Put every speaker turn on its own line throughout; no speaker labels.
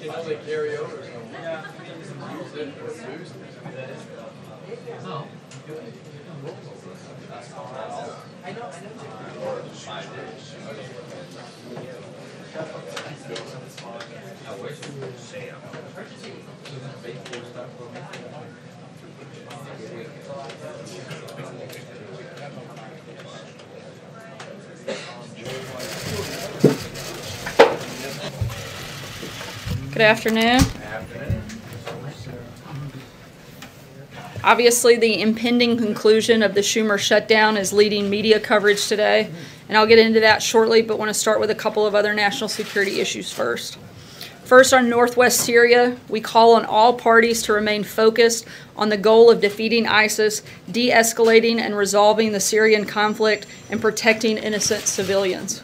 Can only carry over some. Use it for boost. No.
Good afternoon. Obviously, the impending conclusion of the Schumer shutdown is leading media coverage today, and I'll get into that shortly, but want to start with a couple of other national security issues first. First, on northwest Syria, we call on all parties to remain focused on the goal of defeating ISIS, de-escalating and resolving the Syrian conflict, and protecting innocent civilians.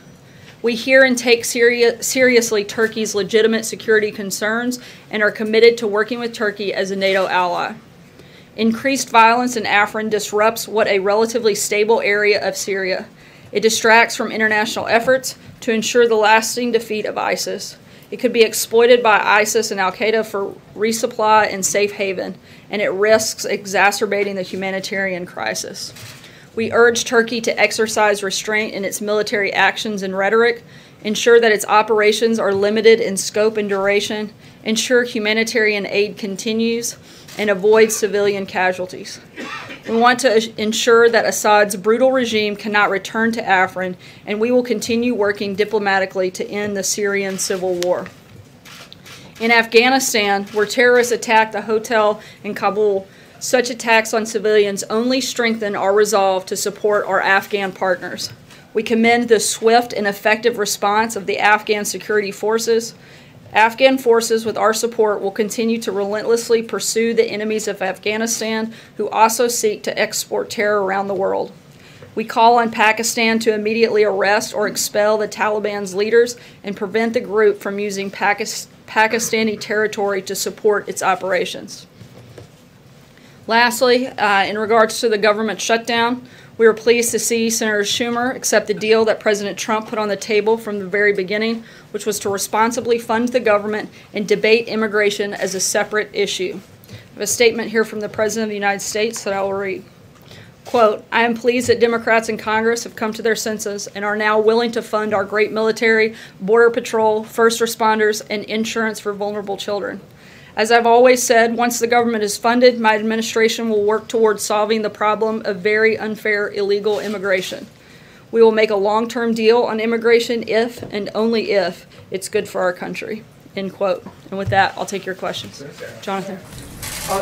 We hear and take seriously Turkey's legitimate security concerns and are committed to working with Turkey as a NATO ally. Increased violence in Afrin disrupts what a relatively stable area of Syria. It distracts from international efforts to ensure the lasting defeat of ISIS. It could be exploited by ISIS and al-Qaeda for resupply and safe haven, and it risks exacerbating the humanitarian crisis. We urge Turkey to exercise restraint in its military actions and rhetoric, ensure that its operations are limited in scope and duration, ensure humanitarian aid continues, and avoid civilian casualties. We want to ensure that Assad's brutal regime cannot return to Afrin, and we will continue working diplomatically to end the Syrian civil war. In Afghanistan, where terrorists attacked a hotel in Kabul, such attacks on civilians only strengthen our resolve to support our Afghan partners. We commend the swift and effective response of the Afghan security forces. Afghan forces, with our support, will continue to relentlessly pursue the enemies of Afghanistan who also seek to export terror around the world. We call on Pakistan to immediately arrest or expel the Taliban's leaders and prevent the group from using Pakistani territory to support its operations. Lastly, in regards to the government shutdown, we were pleased to see Senator Schumer accept the deal that President Trump put on the table from the very beginning, which was to responsibly fund the government and debate immigration as a separate issue. I have a statement here from the President of the United States that I will read. Quote, "I am pleased that Democrats in Congress have come to their senses and are now willing to fund our great military, border patrol, first responders, and insurance for vulnerable children. As I've always said, once the government is funded, my administration will work towards solving the problem of very unfair illegal immigration. We will make a long-term deal on immigration if and only if it's good for our country." End quote. And with that, I'll take your questions. Jonathan.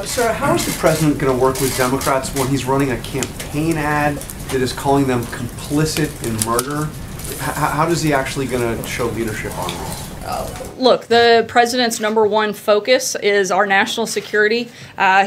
Sarah, how is the president going to work with Democrats when he's running a campaign ad that is calling them complicit in murder? How is he actually going to show leadership on this?
Look, the president's number one focus is our national security.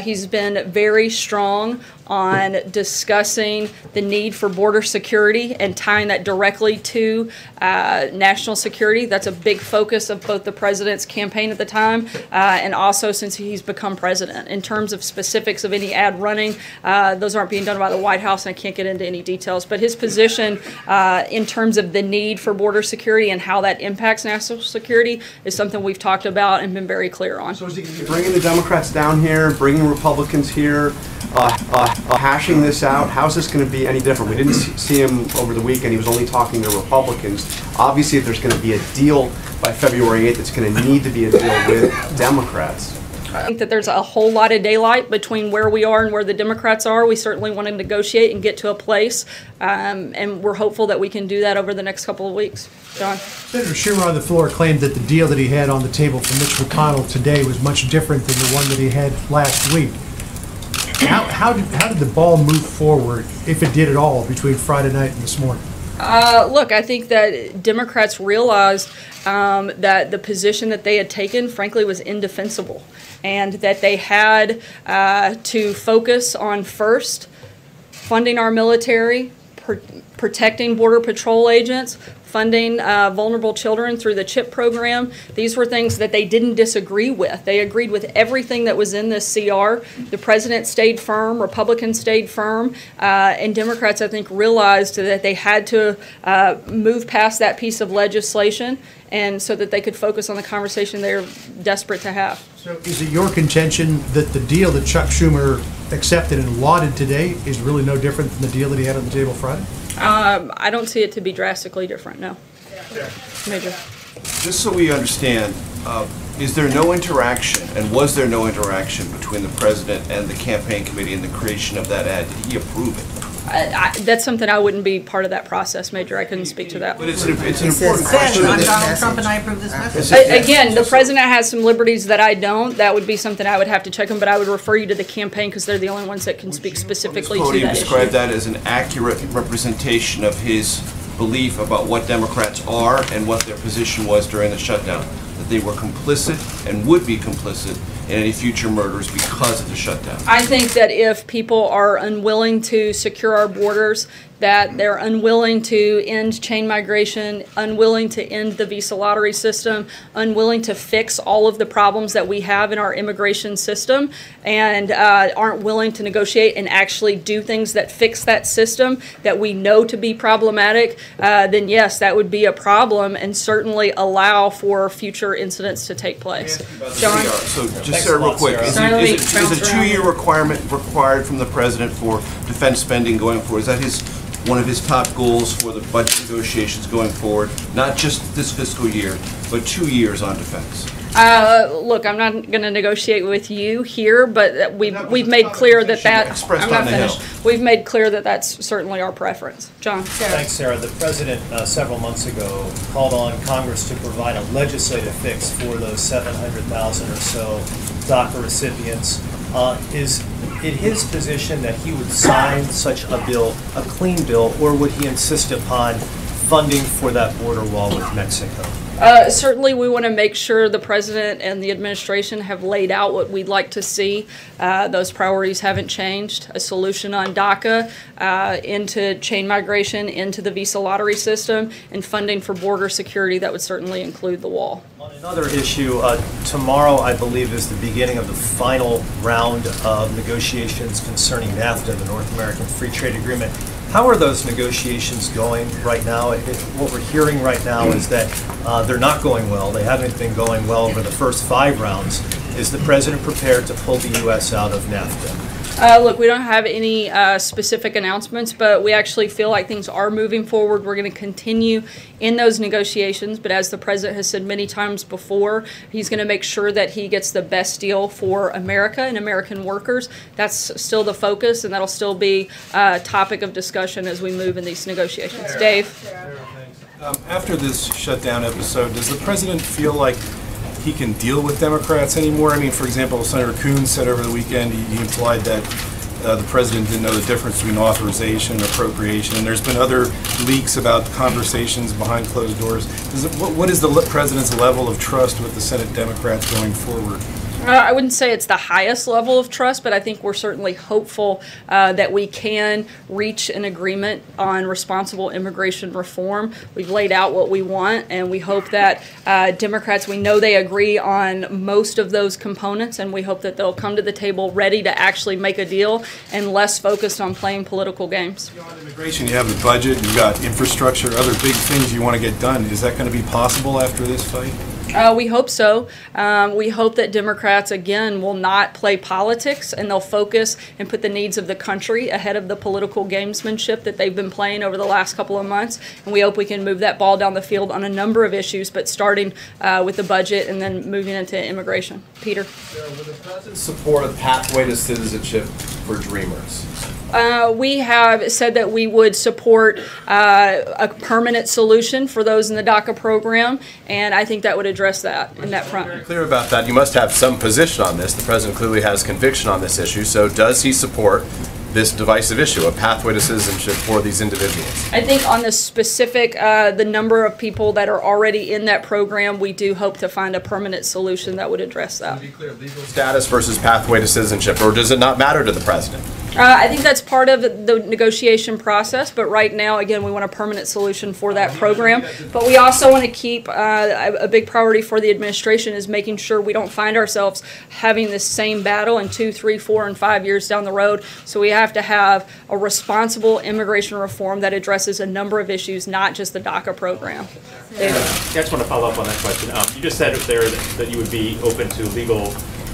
He's been very strong on discussing the need for border security and tying that directly to national security. That's a big focus of both the president's campaign at the time and also since he's become president. In terms of specifics of any ad running, those aren't being done by the White House, and I can't get into any details. But his position in terms of the need for border security and how that impacts national security is something we've talked about and been very clear on.
So is he bringing the Democrats down here, bringing Republicans here, hashing this out? How's this going to be any different? We didn't see him over the weekend. He was only talking to Republicans. Obviously, if there's going to be a deal by February 8th, it's going to need to be a deal with Democrats.
I think that there's a whole lot of daylight between where we are and where the Democrats are. We certainly want to negotiate and get to a place, and we're hopeful that we can do that over the next couple of weeks. John?
Senator Schumer on the floor claimed that the deal that he had on the table for Mitch McConnell today was much different than the one that he had last week. How did the ball move forward, if it did at all, between Friday night and this morning?
Look, I think that Democrats realized that the position that they had taken, frankly, was indefensible, and that they had to focus on first funding our military, protecting Border Patrol agents, funding vulnerable children through the CHIP program. These were things that they didn't disagree with. They agreed with everything that was in this CR. The president stayed firm, Republicans stayed firm, and Democrats, I think, realized that they had to move past that piece of legislation, and so that they could focus on the conversation they're desperate to have.
So is it your contention that the deal that Chuck Schumer accepted and lauded today is really no different than the deal that he had on the table Friday?
I don't see it to be drastically different, no. Major.
Just so we understand, is there no interaction, and was there no interaction between the president and the campaign committee in the creation of that ad? Did he approve it?
That's something I wouldn't be part of that process, Major. I couldn't speak to that.
But it's an important question.
I'm Donald Trump and I approve this message.
Again, the president has some liberties that I don't. That would be something I would have to check on, but I would refer you to the campaign because they're the only ones that can speak specifically to that issue.
Describe that as an accurate representation of his belief about what Democrats are and what their position was during the shutdown, that they were complicit and would be complicit in any future murders because of the shutdown.
I think that if people are unwilling to secure our borders, that they're unwilling to end chain migration, unwilling to end the visa lottery system, unwilling to fix all of the problems that we have in our immigration system, and aren't willing to negotiate and actually do things that fix that system that we know to be problematic, then yes, that would be a problem and certainly allow for future incidents to take place. John?
So just Sarah, real quick, is a 2-year requirement required from the president for defense spending going forward? Is that one of his top goals for the budget negotiations going forward, not just this fiscal year, but 2 years on defense?
Look, I'm not going to negotiate with you here, but we've made clear that I'm not finished. We've made clear that that's certainly our preference. John.
Thanks, Sarah. The president several months ago called on Congress to provide a legislative fix for those 700,000 or so DACA recipients. Is it his position that he would sign such a bill, a clean bill, or would he insist upon funding for that border wall with Mexico?
Certainly, we want to make sure the president and the administration have laid out what we'd like to see. Those priorities haven't changed. A solution on DACA, into chain migration, into the visa lottery system, and funding for border security that would certainly include the wall.
On another issue, tomorrow, I believe, is the beginning of the final round of negotiations concerning NAFTA, the North American Free Trade Agreement. How are those negotiations going right now? What we're hearing right now is that they're not going well. They haven't been going well over the first 5 rounds. Is the president prepared to pull the U.S. out of NAFTA?
Look, we don't have any specific announcements, but we actually feel like things are moving forward. We're going to continue in those negotiations, but as the president has said many times before, he's going to make sure that he gets the best deal for America and American workers. That's still the focus, and that'll still be a topic of discussion as we move in these negotiations. Dave?
After this shutdown episode, does the president feel like he can deal with Democrats anymore? I mean, for example, Senator Coons said over the weekend, he implied that the president didn't know the difference between authorization and appropriation, and there's been other leaks about conversations behind closed doors. What is the president's level of trust with the Senate Democrats going forward?
I wouldn't say it's the highest level of trust, but I think we're certainly hopeful that we can reach an agreement on responsible immigration reform. We've laid out what we want, and we hope that Democrats, we know they agree on most of those components, and we hope that they'll come to the table ready to actually make a deal and less focused on playing political games.
On immigration, you have the budget, you've got infrastructure, other big things you want to get done. Is that going to be possible after this fight?
We hope so. We hope that Democrats, again, will not play politics, and they'll focus and put the needs of the country ahead of the political gamesmanship that they've been playing over the last couple of months. And we hope we can move that ball down the field on a number of issues, but starting with the budget and then moving into immigration. Peter?
Would the president support a pathway to citizenship for Dreamers?
We have said that we would support a permanent solution for those in the DACA program, and I think that would address that in that front.
Clear about that. You must have some position on this. The president clearly has conviction on this issue. So does he support this divisive issue, a pathway to citizenship for these individuals?
I think on the specific, the number of people that are already in that program, we do hope to find a permanent solution that would address that.
To be clear, legal status versus pathway to citizenship, or does it not matter to the president?
I think that's part of the negotiation process, but right now, again, we want a permanent solution for that program. But we also want to keep a big priority for the administration is making sure we don't find ourselves having this same battle in 2, 3, 4, and 5 years down the road. So we have to have a responsible immigration reform that addresses a number of issues, not just the DACA program.
I just want to follow up on that question. You just said there that you would be open to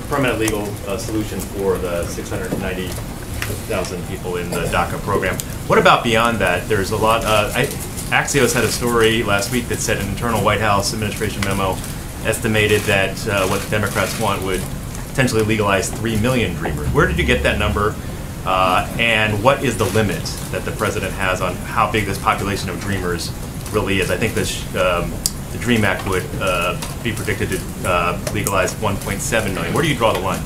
permanent legal solution for the 690,000 people in the DACA program. What about beyond that? There's a lot. Axios had a story last week that said an internal White House administration memo estimated that what the Democrats want would potentially legalize 3 million dreamers. Where did you get that number? And what is the limit that the president has on how big this population of dreamers really is? I think the DREAM Act would be predicted to legalize 1.7 million. Where do you draw the line?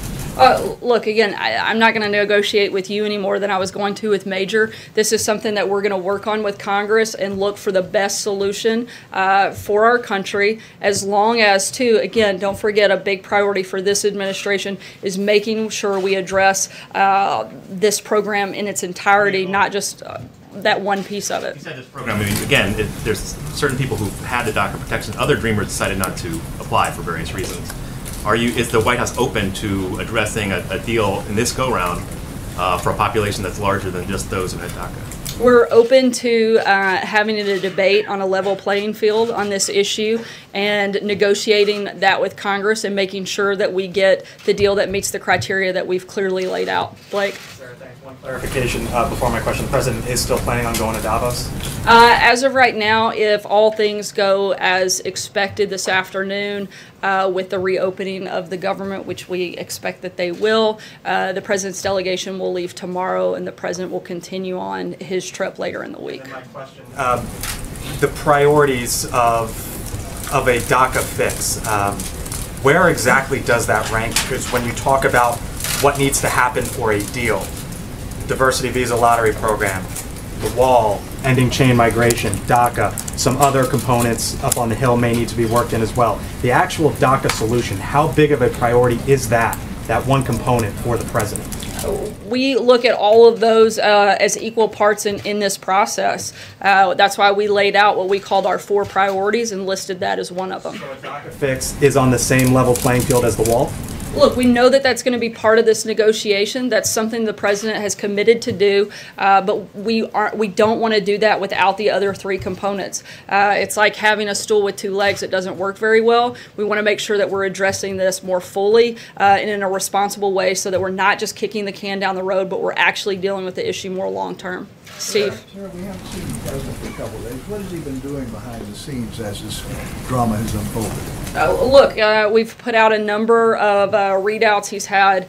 Look, again, I'm not going to negotiate with you any more than I was going to with Major. This is something that we're going to work on with Congress and look for the best solution for our country, as long as, too, again, don't forget a big priority for this administration is making sure we address this program in its entirety, not just that one piece of it.
You said this program, I mean, again, there's certain people who've had the DACA protection. Other dreamers decided not to apply for various reasons. Is the White House open to addressing a deal in this go-round for a population that's larger than just those who had DACA?
We're open to having a debate on a level playing field on this issue and negotiating that with Congress and making sure that we get the deal that meets the criteria that we've clearly laid out. Blake?
Sarah, thanks. One clarification before my question. The president is still planning on going to Davos?
As of right now, if all things go as expected this afternoon with the reopening of the government, which we expect that they will, the president's delegation will leave tomorrow and the president will continue on his trip later in the week.
My question, the priorities of a DACA fix, where exactly does that rank? Because when you talk about what needs to happen for a deal, diversity visa lottery program, the wall, ending chain migration, DACA, some other components up on the Hill may need to be worked in as well. The actual DACA solution, how big of a priority is that one component for the president?
We look at all of those as equal parts in this process. That's why we laid out what we called our 4 priorities and listed that as one of them.
So a DACA fix is on the same level playing field as the wall?
Look, we know that that's going to be part of this negotiation. That's something the president has committed to do, but we don't want to do that without the other 3 components. It's like having a stool with 2 legs. It doesn't work very well. We want to make sure that we're addressing this more fully and in a responsible way so that we're not just kicking the can down the road, but we're actually dealing with the issue more long term. Steve?
Sir, we haven't seen the president for a couple of days. What has he been doing behind the scenes as this drama has unfolded?
Look, we've put out a number of readouts. He's had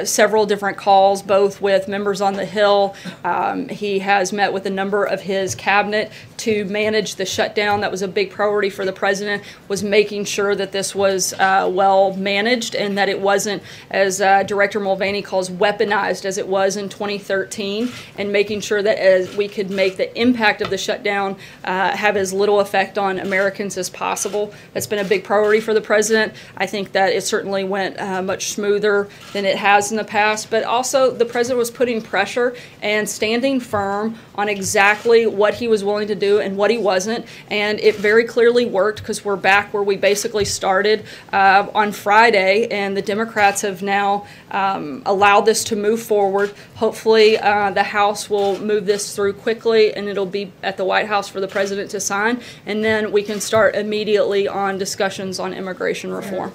several different calls, both with members on the Hill. He has met with a number of his cabinet to manage the shutdown. That was a big priority for the president, was making sure that this was well managed and that it wasn't, as Director Mulvaney calls, weaponized as it was in 2013, and making sure that as we could make the impact of the shutdown have as little effect on Americans as possible. That's been a big priority for the president. I think that it certainly went much smoother than it has in the past, but also the president was putting pressure and standing firm on exactly what he was willing to do and what he wasn't, and it very clearly worked because we're back where we basically started on Friday, and the Democrats have now allowed this to move forward. Hopefully the House will move this through quickly and it'll be at the White House for the president to sign, and then we can start immediately on discussions on immigration reform.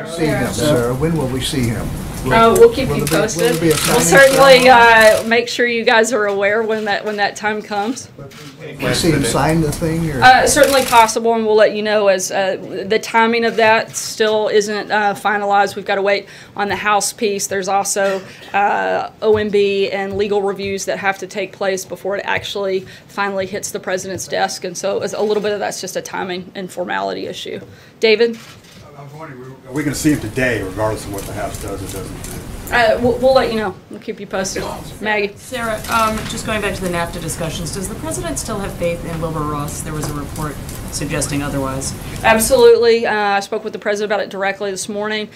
See him, sir. When will we see him?
We'll keep you posted. We'll certainly make sure you guys are aware when that time comes.
Will we see him sign the thing? Or?
Certainly possible, and we'll let you know as the timing of that still isn't finalized. We've got to wait on the House piece. There's also OMB and legal reviews that have to take place before it actually finally hits the president's desk, and so a little bit of that's just a timing and formality issue. David?
I was wondering, are we going to see him today, regardless of what the House does or doesn't do?
We'll let you know. We'll keep you posted. Maggie.
Sarah, just going back to the NAFTA discussions, does the president still have faith in Wilbur Ross? There was a report suggesting otherwise.
Absolutely. I spoke with the president about it directly this morning.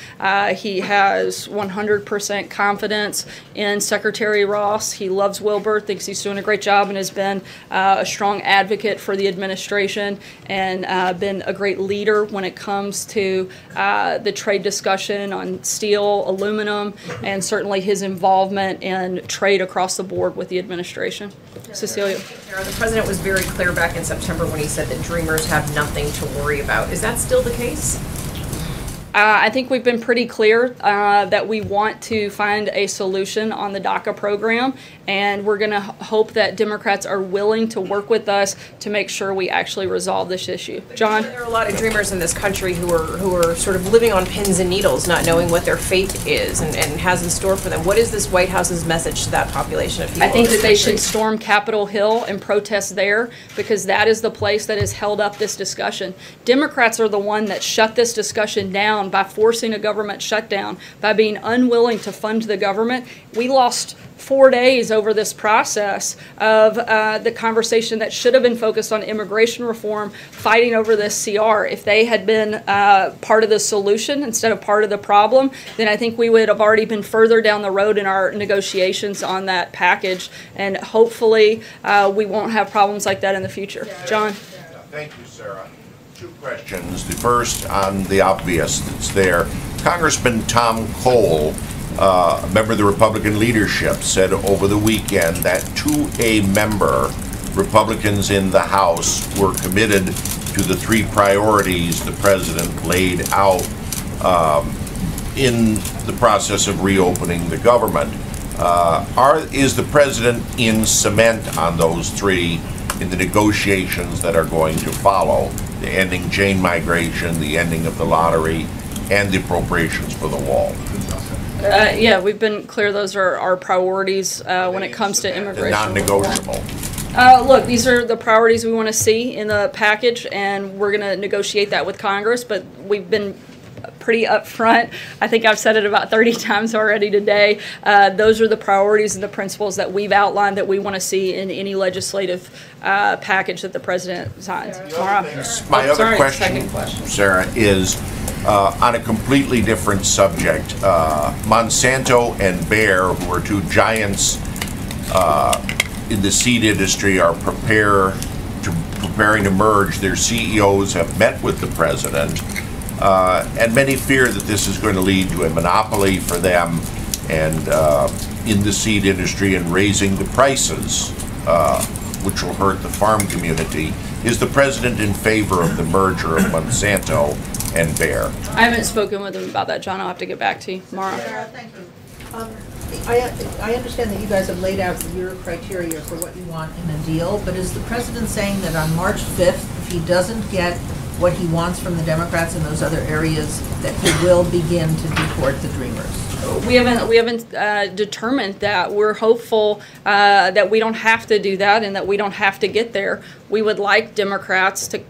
He has 100% confidence in Secretary Ross. He loves Wilbur, thinks he's doing a great job, and has been a strong advocate for the administration and been a great leader when it comes to the trade discussion on steel, aluminum, and certainly his involvement in trade across the board with the administration. Cecilia.
The president was very clear back in September when he said that Dreamers have nothing to worry about. Is that still the case?
I think we've been pretty clear that we want to find a solution on the DACA program, and we're going to hope that Democrats are willing to work with us to make sure we actually resolve this issue. John?
There are a lot of Dreamers in this country who are sort of living on pins and needles, not knowing what their fate is and has in store for them. What is this White House's message to that population of people?
I think that they should storm Capitol Hill and protest there, because that is the place that has held up this discussion. Democrats are the one that shut this discussion down by forcing a government shutdown, by being unwilling to fund the government. We lost 4 days over this process of the conversation that should have been focused on immigration reform, fighting over this CR. If they had been part of the solution instead of part of the problem, then I think we would have already been further down the road in our negotiations on that package, and hopefully we won't have problems like that in the future. John?
Thank you, Sarah. Two questions. The first on the obvious that's there. Congressman Tom Cole, a member of the Republican leadership, said over the weekend that to a member, Republicans in the House were committed to the three priorities the president laid out in the process of reopening the government. Is the president in cement on those three in the negotiations that are going to follow? The ending chain migration, the ending of the lottery, and the appropriations for the wall.
Yeah, we've been clear those are our priorities when it comes to immigration.
Non-negotiable.
Look, these are the priorities we want to see in the package, and we're going to negotiate that with Congress, but we've been pretty upfront. I think I've said it about 30 times already today. Those are the priorities and the principles that we've outlined that we want to see in any legislative package that the president signs.
My other question, Sarah, is on a completely different subject. Monsanto and Bayer, who are two giants in the seed industry, are preparing to merge. Their CEOs have met with the president. And many fear that this is going to lead to a monopoly for them and in the seed industry and raising the prices, which will hurt the farm community. Is the president in favor of the merger of Monsanto and Bayer?
I haven't spoken with him about that, John. I'll have to get back to you tomorrow.
Thank you. I understand that you guys have laid out your criteria for what you want in a deal, but is the president saying that on March 5th, if he doesn't get what he wants from the Democrats in those other areas, that he will begin to deport the Dreamers?
We haven't determined that. We're hopeful that we don't have to do that and that we don't have to get there. We would like Democrats to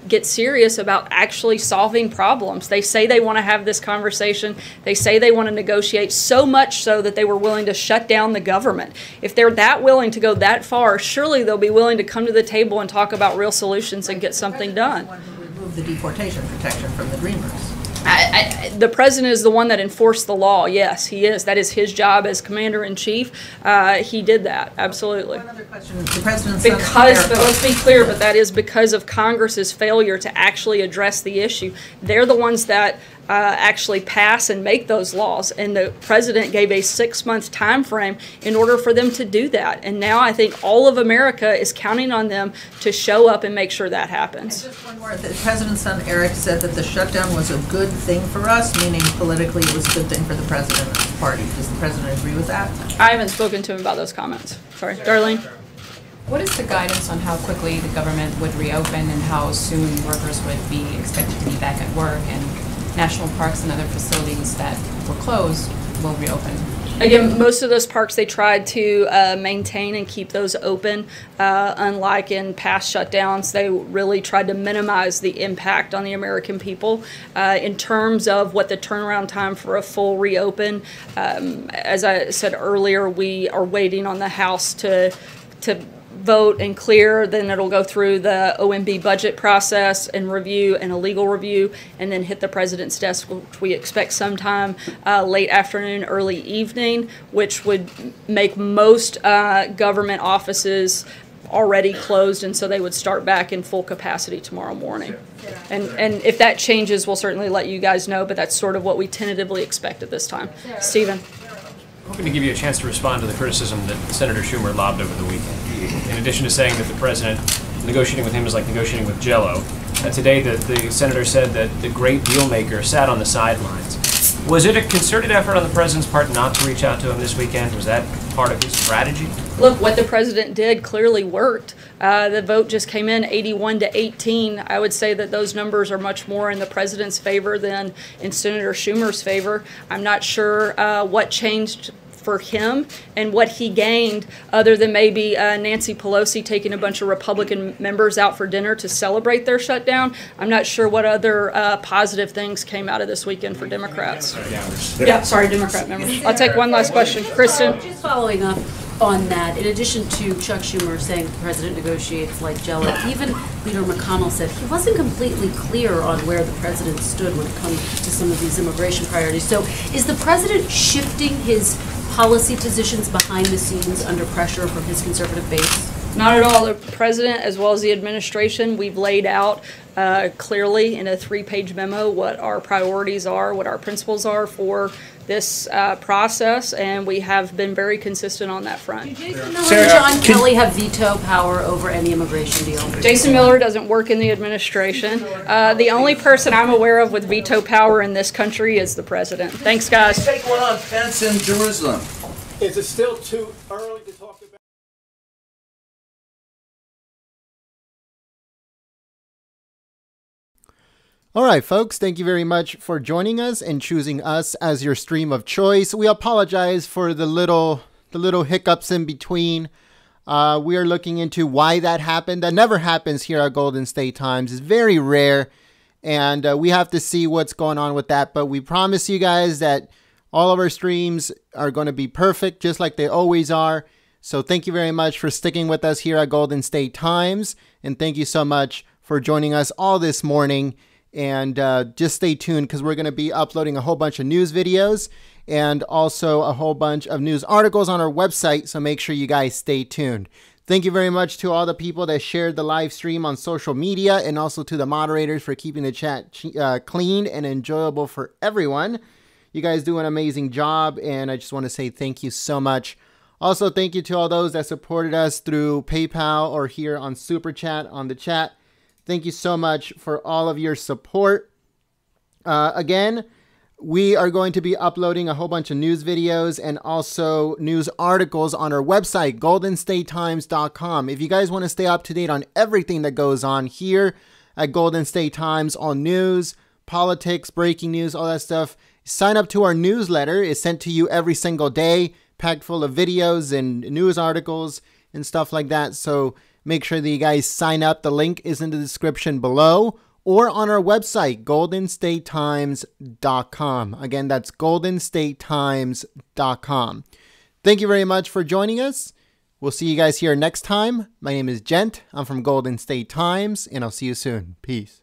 get serious about actually solving problems. They say they want to have this conversation. They say they want to negotiate, so much so that they were willing to shut down the government. If they're that willing to go that far, surely they'll be willing to come to the table and talk about real solutions and get something done.
Remove the deportation protection from the Dreamers.
The president is the one that enforced the law. Yes, he is. That is his job as commander-in-chief. He did that, absolutely.
One other question. The president's
but let's be clear, but that is because of Congress's failure to actually address the issue. They're the ones that actually pass and make those laws, and the president gave a 6-month time frame in order for them to do that. And now I think all of America is counting on them to show up and make sure that happens.
And just one more. The president's son Eric said that the shutdown was a good thing for us, meaning politically it was a good thing for the president and his party. Does the president agree with that?
I haven't spoken to him about those comments. Sorry. Darlene?
What is the guidance on how quickly the government would reopen and how soon workers would be expected to be back at work and national parks and other facilities that were closed will reopen?
Again, most of those parks, they tried to maintain and keep those open. Unlike in past shutdowns, they really tried to minimize the impact on the American people. In terms of what the turnaround time for a full reopen, as I said earlier, we are waiting on the House to vote and clear, then it'll go through the OMB budget process and review and a legal review, and then hit the president's desk, which we expect sometime late afternoon, early evening, which would make most government offices already closed, and so they would start back in full capacity tomorrow morning. And if that changes, we'll certainly let you guys know, but that's sort of what we tentatively expect at this time. Stephen.
I'm hoping to give you a chance to respond to the criticism that Senator Schumer lobbed over the weekend. In addition to saying that the president negotiating with him is like negotiating with Jell-O, today the senator said that the great deal maker sat on the sidelines. Was it a concerted effort on the president's part not to reach out to him this weekend? Was that part of his strategy?
Look, what the president did clearly worked. The vote just came in 81-18. I would say that those numbers are much more in the president's favor than in Senator Schumer's favor. I'm not sure what changed for him and what he gained other than maybe Nancy Pelosi taking a bunch of Republican members out for dinner to celebrate their shutdown. I'm not sure what other positive things came out of this weekend for Democrats. Yeah, sorry, Democrat members. I'll take one last question. Kristen?
Just following up on that, in addition to Chuck Schumer saying the president negotiates like Jell-O, even Leader McConnell said he wasn't completely clear on where the president stood when it comes to some of these immigration priorities. So is the president shifting his policy positions behind the scenes under pressure from his conservative base?
Not at all. The president, as well as the administration, we've laid out clearly in a 3-page memo what our priorities are, what our principles are for this process, and we have been very consistent on that front.
Jason Miller and John Kelly have veto power over any immigration deal.
Jason Miller doesn't work in the administration. The only person I'm aware of with veto power in this country is the president. Thanks, guys.
Take one on Pence in Jerusalem.
Is it still too early to talk about?
All right, folks, thank you very much for joining us and choosing us as your stream of choice. We apologize for the little hiccups in between. We are looking into why that happened. That never happens here at Golden State Times. It's very rare, and we have to see what's going on with that. But we promise you guys that all of our streams are going to be perfect, just like they always are. So thank you very much for sticking with us here at Golden State Times, and thank you so much for joining us all this morning. And just stay tuned, because we're going to be uploading a whole bunch of news videos and also a whole bunch of news articles on our website. So make sure you guys stay tuned. Thank you very much to all the people that shared the live stream on social media, and also to the moderators for keeping the chat clean and enjoyable for everyone. You guys do an amazing job, and I just want to say thank you so much. Also, thank you to all those that supported us through PayPal or here on Super Chat on the chat. Thank you so much for all of your support. Again, we are going to be uploading a whole bunch of news videos and also news articles on our website, goldenstatetimes.com. If you guys want to stay up to date on everything that goes on here at Golden State Times, on news, politics, breaking news, all that stuff, sign up to our newsletter. It's sent to you every single day, packed full of videos and news articles and stuff like that. So make sure that you guys sign up. The link is in the description below or on our website, goldenstatetimes.com. Again, that's goldenstatetimes.com. Thank you very much for joining us. We'll see you guys here next time. My name is Gent. I'm from Golden State Times, and I'll see you soon. Peace.